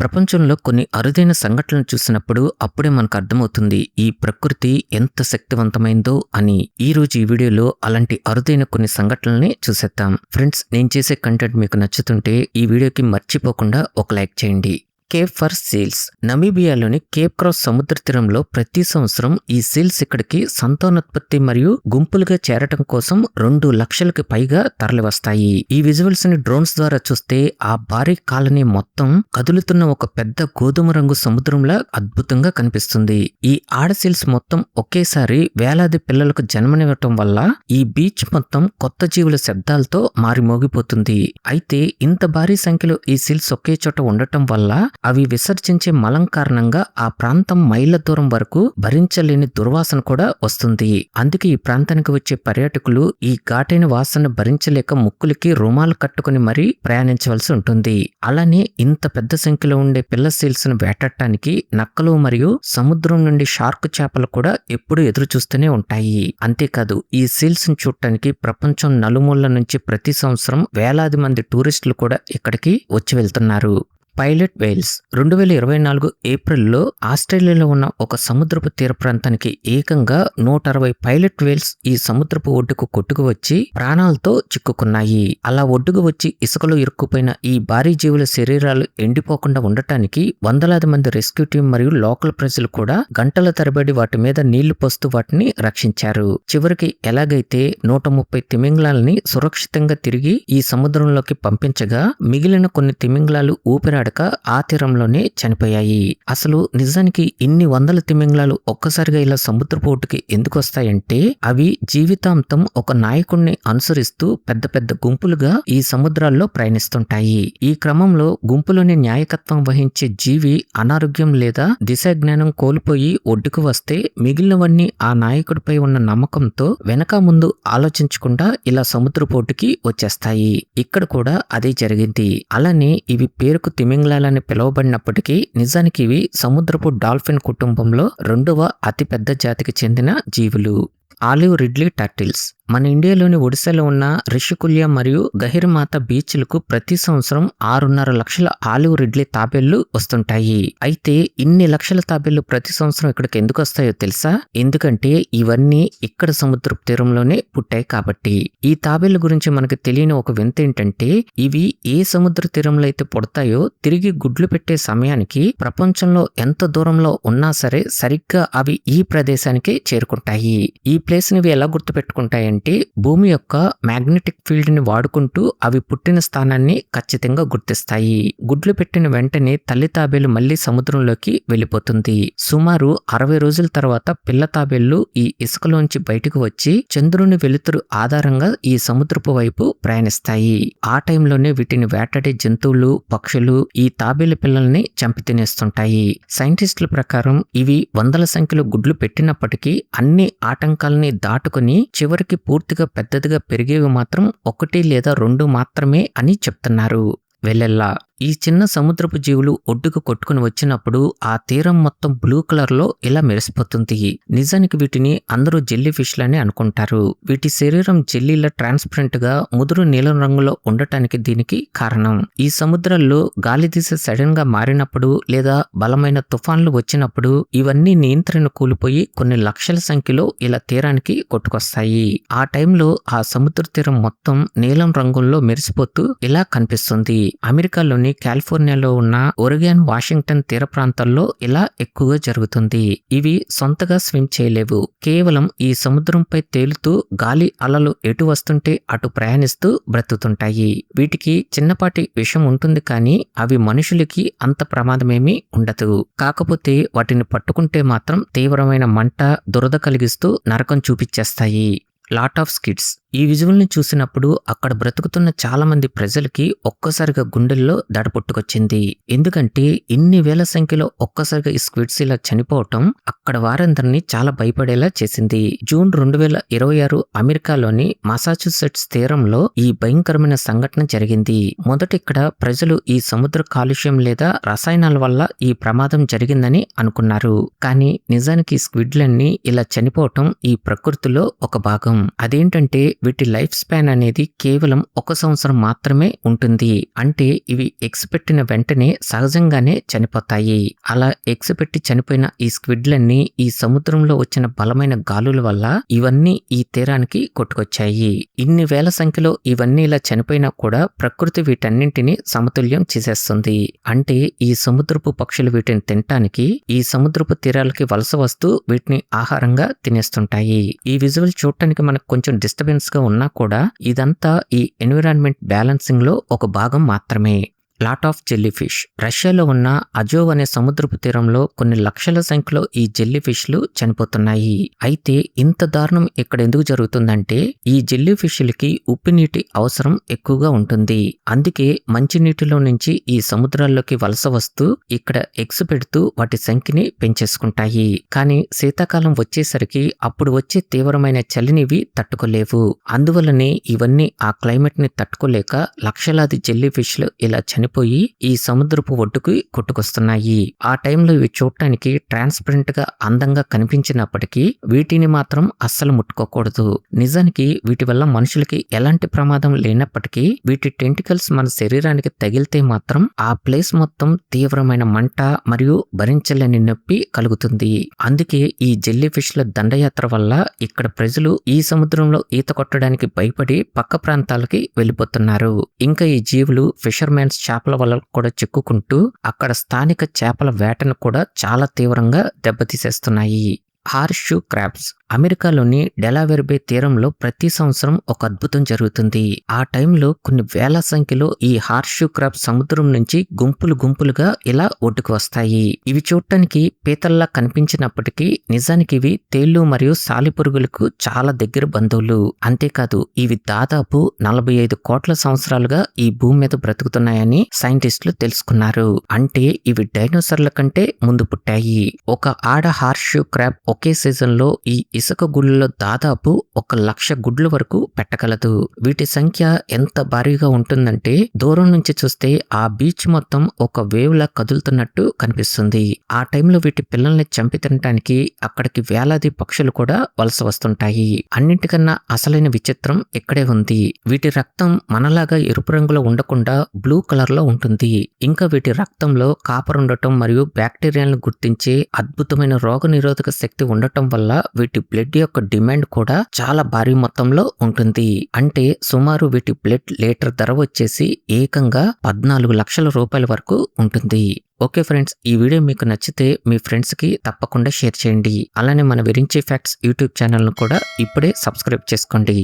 ప్రపంచంలో కొన్ని అరుదైన సంఘటనలు చూసినప్పుడు అప్పుడే మనకు అర్థమవుతుంది ఈ ప్రకృతి ఎంత శక్తివంతమైందో అని. ఈ రోజు ఈ వీడియోలో అలాంటి అరుదైన కొన్ని సంఘటనల్ని చూసేద్దాం. ఫ్రెండ్స్, నేను చేసే కంటెంట్ మీకు నచ్చుతుంటే ఈ వీడియోకి మర్చిపోకుండా ఒక లైక్ చేయండి. Cape for seals. నమీబియాలోని కేప్ క్రాస్ సముద్ర తీరంలో ప్రతి సంవత్సరం ఈ సీల్స్ ఇక్కడికి సంతానోత్పత్తి మరియు గుంపులుగా చేరటం కోసం 2 లక్షలకు పైగా తరలివస్తాయి. ఈ విజువల్స్ ని డ్రోన్స్ ద్వారా చూస్తే ఆ భారీ కాలనీ మొత్తం కదులుతున్న ఒక పెద్ద గోధుమ రంగు సముద్రంలా అద్భుతంగా కనిపిస్తుంది. ఈ ఆడ సీల్స్ మొత్తం ఒకేసారి వేలాది పిల్లలకు జన్మనివ్వటం వల్ల ఈ బీచ్ మొత్తం కొత్త జీవుల శబ్దాలతో మారిమోగిపోతుంది. అయితే ఇంత భారీ సంఖ్యలో ఈ సీల్స్ ఒకే చోట ఉండటం వల్ల అవి విసర్జించే మలం కారణంగా ఆ ప్రాంతం మైళ్ళ దూరం వరకు భరించలేని దుర్వాసన కూడా వస్తుంది. అందుకే ఈ ప్రాంతానికి వచ్చే పర్యాటకులు ఈ ఘాటైన వాసన భరించలేక ముక్కులకి రుమాలు కట్టుకుని మరీ ప్రయాణించవలసి ఉంటుంది. అలానే ఇంత పెద్ద సంఖ్యలో ఉండే పిల్ల సీల్స్ ను వేటాడటానికి నక్కలు మరియు సముద్రం నుండి షార్క్ చేపలు కూడా ఎప్పుడూ ఎదురు చూస్తూనే ఉంటాయి. అంతేకాదు, ఈ సీల్స్ ను చూడటానికి ప్రపంచం నలుమూలల నుంచి ప్రతి సంవత్సరం వేలాది మంది టూరిస్టులు కూడా ఇక్కడికి వచ్చి వెళ్తున్నారు. Pilot Wales. 2024 ఏప్రిల్లో ఆస్ట్రేలియాలో ఉన్న ఒక సముద్రపు తీర ప్రాంతానికి ఏకంగా 160 పైలట్ వేల్స్ ఈ సముద్రపు ఒడ్డుకు కొట్టుకు వచ్చి ప్రాణాలతో చిక్కుకున్నాయి. అలా ఒడ్డుకు వచ్చి ఇసుకలో ఇరుక్కుపోయిన ఈ భారీ జీవుల శరీరాలు ఎండిపోకుండా ఉండటానికి వందలాది మంది రెస్క్యూ టీం మరియు లోకల్ ప్రజలు కూడా గంటల తరబడి వాటి మీద నీళ్లు పోస్తూ వాటిని రక్షించారు. చివరికి ఎలాగైతే 130 తిమింగలాల్ని సురక్షితంగా తిరిగి ఈ సముద్రంలోకి పంపించగా మిగిలిన కొన్ని తిమింగలాలు ఊపిరాడక ఆ తీరంలోనే చనిపోయాయి. అసలు నిజానికి ఇన్ని వందల తిమింగలాలు ఒక్కసారిగా ఇలా సముద్రపు ఒడ్డుకి ఎందుకు వస్తాయంటే అవి జీవితాంతం ఒక నాయకుడిని అనుసరిస్తూ పెద్ద పెద్ద గుంపులుగా ఈ సముద్రాల్లో ప్రయాణిస్తుంటాయి. ఈ క్రమంలో గుంపులోని నాయకత్వం వహించే జీవి అనారోగ్యం లేదా దిశాజ్ఞానం కోల్పోయి ఒడ్డుకు వస్తే మిగిలినవన్నీ ఆ నాయకుడిపై ఉన్న నమ్మకంతో వెనక ముందు ఆలోచించకుండా ఇలా సముద్రపు ఒడ్డుకి వచ్చేస్తాయి. ఇక్కడ కూడా అదే జరిగింది. అలానే ఇవి పేరుకు తిమింగలాలని పిలువబడినప్పటికీ నిజానికి ఇవి సముద్రపు డాల్ఫిన్ కుటుంబంలో 2వ అతిపెద్ద జాతికి చెందిన జీవులు. Olive Ridley turtles. మన ఇండియాలోని ఒడిశాలో ఉన్న రిషికుల్య మరియు గహిర్మాత బీచ్లకు ప్రతి సంవత్సరం 6.5 లక్షల ఆలివ్ రిడ్లీ తాబేళ్లు వస్తుంటాయి. అయితే ఇన్ని లక్షల తాబేళ్లు ప్రతి సంవత్సరం ఇక్కడికి ఎందుకు వస్తాయో తెలుసా? ఎందుకంటే ఇవన్నీ ఇక్కడ సముద్ర తీరంలోనే పుట్టాయి కాబట్టి. ఈ తాబేళ్ల గురించి మనకు తెలియని ఒక వింత ఏంటంటే ఇవి ఏ సముద్ర తీరంలో అయితే పుడతాయో తిరిగి గుడ్లు పెట్టే సమయానికి ప్రపంచంలో ఎంత దూరంలో ఉన్నా సరే సరిగ్గా అవి ఈ ప్రదేశానికి చేరుకుంటాయి. ఈ ప్లేస్ ని ఎలా గుర్తు పెట్టుకుంటాయంటే భూమి యొక్క మ్యాగ్నెటిక్ ఫీల్డ్ ని వాడుకుంటూ అవి పుట్టిన స్థానాన్ని ఖచ్చితంగా గుర్తిస్తాయి. గుడ్లు పెట్టిన వెంటనే తల్లి తాబేలు మళ్లీ సముద్రంలోకి వెళ్లిపోతుంది. సుమారు 60 రోజుల తర్వాత పిల్ల తాబేళ్లు ఈ ఇసుకలోంచి బయటకు వచ్చి చంద్రుని వెలుతురు ఆధారంగా ఈ సముద్రపు వైపు ప్రయాణిస్తాయి. ఆ టైంలోనే వీటిని వేటాడే జంతువులు, పక్షులు ఈ తాబేలు పిల్లల్ని చంపి తినేస్తుంటాయి. సైంటిస్టుల ప్రకారం ఇవి వందల సంఖ్యలో గుడ్లు పెట్టినప్పటికీ అన్ని ఆటంకాలని దాటుకుని చివరికి పూర్తిగా పెద్దదిగా పెరిగేవి మాత్రం 1 లేదా 2 మాత్రమే అని చెప్తున్నారు. వెల్లెల్లా. ఈ చిన్న సముద్రపు జీవులు ఒడ్డుకు కొట్టుకుని వచ్చినప్పుడు ఆ తీరం మొత్తం బ్లూ కలర్ లో ఇలా మెరిసిపోతుంది. నిజానికి వీటిని అందరూ జెల్లీ ఫిష్ లని అనుకుంటారు. వీటి శరీరం జెల్లీలా ట్రాన్స్పరెంట్ గా ముదురు నీలం రంగులో ఉండటానికి దీనికి కారణం. ఈ సముద్రాల్లో గాలి దిశ సడన్ గా మారినప్పుడు లేదా బలమైన తుఫాన్లు వచ్చినప్పుడు ఇవన్నీ నియంత్రణ కూలిపోయి కొన్ని లక్షల సంఖ్యలో ఇలా తీరానికి కొట్టుకొస్తాయి. ఆ టైంలో ఆ సముద్ర తీరం మొత్తం నీలం రంగుల్లో మెరిసిపోతూ ఇలా కనిపిస్తుంది. అమెరికాలోని కాలిఫోర్నియాలో ఉన్న ఒరిగాన్, వాషింగ్టన్ తీర ప్రాంతాల్లో ఇలా ఎక్కువగా జరుగుతుంది. ఇవి సొంతగా స్విమ్ చేయలేవు. కేవలం ఈ సముద్రంపై తేలుతూ గాలి అలలు ఎటు వస్తుంటే అటు ప్రయాణిస్తూ బ్రతుకుతుంటాయి. వీటికి చిన్నపాటి విషం ఉంటుంది కానీ అవి మనుషులకి అంత ప్రమాదమేమీ ఉండదు. కాకపోతే వాటిని పట్టుకుంటే మాత్రం తీవ్రమైన మంట, దురద కలిగిస్తూ నరకం చూపించేస్తాయి. Lot of స్కిడ్స్. ఈ విజువల్ ని చూసినప్పుడు అక్కడ బ్రతుకుతున్న చాలా మంది ప్రజలకి ఒక్కసారిగా గుండెల్లో దడ పుట్టుకొచ్చింది. ఎందుకంటే ఇన్ని వేల సంఖ్యలో ఒక్కసారిగా ఈ స్క్విడ్స్ ఇలా చనిపోవటం అక్కడ వారందరినీ చాలా భయపడేలా చేసింది. జూన్ 2026 అమెరికాలోని మసాచుసెట్స్ తీరంలో ఈ భయంకరమైన సంఘటన జరిగింది. మొదట ఇక్కడ ప్రజలు ఈ సముద్ర కాలుష్యం లేదా రసాయనాల వల్ల ఈ ప్రమాదం జరిగిందని అనుకున్నారు. కానీ నిజానికి స్క్విడ్లన్నీ ఇలా చనిపోవటం ఈ ప్రకృతిలో ఒక భాగం. అదేంటంటే వీటి లైఫ్ స్పాన్ అనేది కేవలం 1 సంవత్సరం మాత్రమే ఉంటుంది. అంటే ఇవి ఎగ్స్ పెట్టిన వెంటనే సహజంగానే చనిపోతాయి. అలా ఎగ్స్ పెట్టి చనిపోయిన ఈ స్క్విడ్లన్నీ ఈ సముద్రంలో వచ్చిన బలమైన గాలుల వల్ల ఇవన్నీ ఈ తీరానికి కొట్టుకొచ్చాయి. ఇన్ని వేల సంఖ్యలో ఇవన్నీ ఇలా చనిపోయినా కూడా ప్రకృతి వీటన్నింటినీ సమతుల్యం చేసేస్తుంది. అంటే ఈ సముద్రపు పక్షులు వీటిని తినటానికి ఈ సముద్రపు తీరాలకి వలస వస్తూ వీటిని ఆహారంగా తినేస్తుంటాయి. ఈ విజువల్ చూడటానికి మనకు కొంచెం డిస్టర్బెన్స్ గా ఉన్నా కూడా ఇదంతా ఈ ఎన్విరాన్మెంట్ బ్యాలెన్సింగ్ లో ఒక భాగం మాత్రమే. Lot of jelly fish. రష్యాలో ఉన్న అజోవ్ అనే సముద్రపు తీరంలో కొన్ని లక్షల సంఖ్యలో ఈ జెల్లీ ఫిష్లు చనిపోతున్నాయి. అయితే ఇంత దారుణం ఇక్కడ ఎందుకు జరుగుతుందంటే ఈ జెల్లీ ఫిష్లకి ఉప్పు నీటి అవసరం ఎక్కువగా ఉంటుంది. అందుకే మంచినీటిలో నుంచి ఈ సముద్రాల్లోకి వలస వస్తూ ఇక్కడ ఎగ్స్ పెడుతూ వాటి సంఖ్యని పెంచేసుకుంటాయి. కానీ శీతాకాలం వచ్చేసరికి అప్పుడు వచ్చే తీవ్రమైన చలిని ఇవి తట్టుకోలేవు. అందువల్లనే ఇవన్నీ ఆ క్లైమేట్ ని తట్టుకోలేక లక్షలాది జెల్లీ ఫిష్లు ఇలా చనిపోయి ఈ సముద్రపు ఒడ్డుకు కొట్టుకొస్తున్నాయి. ఆ టైంలో ఇవి చూడటానికి ట్రాన్స్పరెంట్ గా అందంగా కనిపించినప్పటికీ వీటిని మాత్రం అస్సలు ముట్టుకోకూడదు. నిజానికి వీటి వల్ల మనుషులకి ఎలాంటి ప్రమాదం లేనప్పటికీ వీటి టెంటికల్స్ మన శరీరానికి తగిలితే మాత్రం ఆ ప్లేస్ మొత్తం తీవ్రమైన మంట మరియు భరించలేని నొప్పి కలుగుతుంది. అందుకే ఈ జెల్లీ ఫిష్ల దండయాత్ర వల్ల ఇక్కడ ప్రజలు ఈ సముద్రంలో ఈత కొట్టడానికి భయపడి పక్క ప్రాంతాలకి వెళ్ళిపోతున్నారు. ఇంకా ఈ జీవులు ఫిషర్మెన్స్ చేపల వల్ల కూడా చిక్కుకుంటూ అక్కడ స్థానిక చేపల వేటను కూడా చాలా తీవ్రంగా దెబ్బతీసేస్తున్నాయి. Horseshoe crabs. అమెరికాలోని డెలావేర్ బే తీరంలో ప్రతి సంవత్సరం ఒక అద్భుతం జరుగుతుంది. ఆ టైంలో కొన్ని వేల సంఖ్యలో ఈ హార్స్ షూ క్రాబ్ సముద్రం నుంచి గుంపులు గుంపులుగా ఇలా ఒడ్డుకు వస్తాయి. ఇవి చూడటానికి పీతల్లా కనిపించినప్పటికీ నిజానికి ఇవి తేళ్లు మరియు సాలిపురుగులకు చాలా దగ్గర బంధువులు. అంతేకాదు ఇవి దాదాపు 45 కోట్ల సంవత్సరాలుగా ఈ భూమి మీద బ్రతుకుతున్నాయని సైంటిస్టులు తెలుసుకున్నారు. అంటే ఇవి డైనోసార్ల కంటే ముందు పుట్టాయి. ఒక ఆడ హార్స్ షూ క్రాబ్ ఒకే సీజన్ లో ఈ ఇసుక గుళ్ళలో దాదాపు 1,00,000 గుడ్ల వరకు పెట్టగలదు. వీటి సంఖ్య ఎంత భారీగా ఉంటుందంటే దూరం నుంచి చూస్తే ఆ బీచ్ మొత్తం ఒక వేవ్ లా కదులుతున్నట్టు కనిపిస్తుంది. ఆ టైంలో వీటి పిల్లల్ని చంపి తినడానికి అక్కడికి వేలాది పక్షులు కూడా వలస వస్తుంటాయి. అన్నింటికన్నా అసలైన విచిత్రం ఇక్కడే ఉంది. వీటి రక్తం మనలాగా ఎరుపు రంగులో ఉండకుండా బ్లూ కలర్ లో ఉంటుంది. ఇంకా వీటి రక్తంలో కాపర్ ఉండటం మరియు బ్యాక్టీరియాలను గుర్తించే అద్భుతమైన రోగ నిరోధక శక్తి ఉండటం వల్ల వీటి బ్లడ్ యొక్క డిమాండ్ కూడా చాలా భారీ మొత్తంలో ఉంటుంది. అంటే సుమారు వీటి బ్లడ్ లీటర్ ధర వచ్చేసి ఏకంగా 14 లక్షల రూపాయల వరకు ఉంటుంది. ఓకే ఫ్రెండ్స్, ఈ వీడియో మీకు నచ్చితే మీ ఫ్రెండ్స్ కి తప్పకుండా షేర్ చేయండి. అలానే మన విరించి ఫ్యాక్ట్స్ యూట్యూబ్ ఛానల్ ను కూడా ఇప్పుడే సబ్స్క్రైబ్ చేసుకోండి.